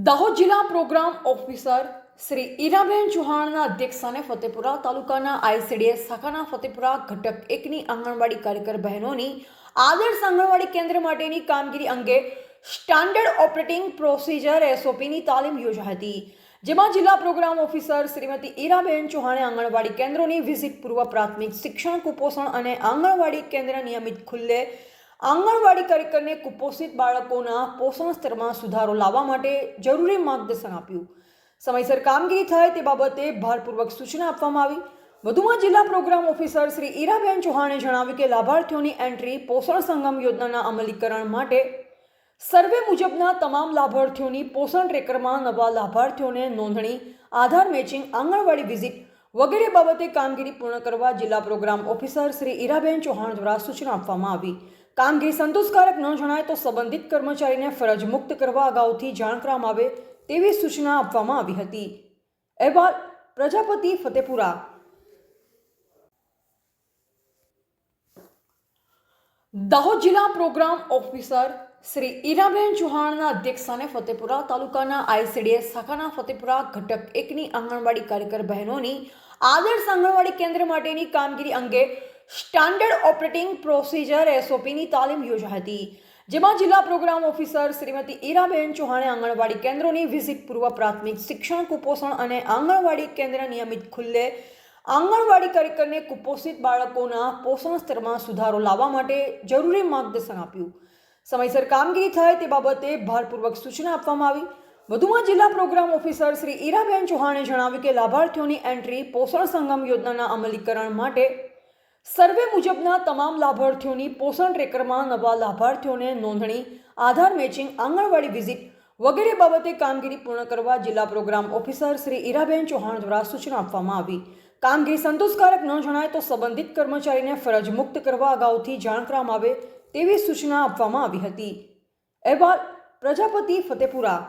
દાહોદ જિલ્લા programme officer Shri Iraben ચૌહાણના અધ્યક્ષસ્થાને ફતેપુરા તાલુકાના આઈસીડીએસ શાખાના ફતેપુરા ઘટક 1ની આંગણવાડી કાર્યકર બહેનોની આદર્શ આંગણવાડી કેન્દ્ર માટેની કામગીરી અંગે સ્ટાન્ડર્ડ ઓપરેટિંગ પ્રોસિજર એસઓપીની તાલીમ યોજાઈ હતી, જેમાં જિલ્લા પ્રોગ્રામ ઓફિસર શ્રીમતી ઈરાબેન ચૌહાણે આંગણવાડી કેન્દ્રોની વિઝિટ, પૂર્વ પ્રાથમિક શિક્ષણ, કુપોષણ અને આંગણવાડી કેન્દ્ર નિયમિત ખુલ્લે આંગણવાડી કાર્યકરને કુપોષિત બાળકોના પોષણ સ્તરમાં સુધારો લાવવા માટે જરૂરી માર્ગદર્શન આપ્યું. સમયસર કામગીરી થાય તે બાબતે ભારપૂર્વક સૂચના આપવામાં આવી. વધુમાં જિલ્લા પ્રોગ્રામ ઓફિસર શ્રી ઈરાબેન ચૌહાણે જણાવ્યું કે લાભાર્થીઓની એન્ટ્રી પોષણ સંગમ યોજનાના અમલીકરણ માટે સર્વે મુજબના તમામ લાભાર્થીઓની પોષણ ટ્રેકરમાં નવા લાભાર્થીઓને નોંધણી, આધાર મેચિંગ, આંગણવાડી વિઝિટ વગેરે બાબતે કામગીરી પૂર્ણ કરવા જિલ્લા પ્રોગ્રામ ઓફિસર શ્રી ઈરાબેન ચૌહાણ દ્વારા સૂચના આપવામાં આવી. કામગીરી સંતોષકારક ન જણાય તો સંબંધિત કર્મચારીને ફરજ મુક્ત કરવા અગાઉથી જાણ કરવામાં આવે તેવી સૂચના આપવામાં આવી હતી. અહેવાલ પ્રજાપતિ, ફતેપુરા. દાહોદ જિલ્લા પ્રોગ્રામ ઓફિસર શ્રી ઈરાબેન ચૌહાણના અધ્યક્ષસ્થાને ફતેપુરા તાલુકાના આઈસીડીએસ શાખાના ફતેપુરા ઘટક 1ની આંગણવાડી કાર્યકર બહેનોની આદર્શ આંગણવાડી કેન્દ્ર માટેની કામગીરી અંગે સ્ટાન્ડર્ડ ઓપરેટિંગ પ્રોસિજર એસઓપીની તાલીમ યોજાઈ હતી, જેમાં જિલ્લા પ્રોગ્રામ ઓફિસર શ્રીમતી ઈરાબેન ચૌહાણે આંગણવાડી કેન્દ્રોની વિઝિટ, પૂર્વ પ્રાથમિક શિક્ષણ, કુપોષણ અને આંગણવાડી કેન્દ્ર નિયમિત ખુલ્લે આંગણવાડી કાર્યકરને કુપોષિત બાળકોના પોષણ સ્તરમાં સુધારો લાવવા માટે જરૂરી માર્ગદર્શન આપ્યું. સમયસર કામગીરી થાય તે બાબતે ભારપૂર્વક સૂચના આપવામાં આવી. વધુમાં જિલ્લા પ્રોગ્રામ ઓફિસર શ્રી ઈરાબેન ચૌહાણે જણાવ્યું કે લાભાર્થીઓની એન્ટ્રી પોષણ સંગમ યોજનાના અમલીકરણ માટે સર્વે મુજબના તમામ લાભાર્થીઓની પોષણ ટ્રેકરમાં નવા લાભાર્થીઓને નોંધણી, આધાર મેચિંગ, આંગણવાડી વિઝિટ વગેરે બાબતે કામગીરી પૂર્ણ કરવા જિલ્લા પ્રોગ્રામ ઓફિસર શ્રી ઈરાબેન ચૌહાણ દ્વારા સૂચના આપવામાં આવી. કામગીરી સંતોષકારક ન જણાય તો સંબંધિત કર્મચારીને ફરજ મુક્ત કરવા અગાઉથી જાણ કરવામાં આવે તેવી સૂચના આપવામાં આવી હતી. અહેવાલ પ્રજાપતિ, ફતેપુરા.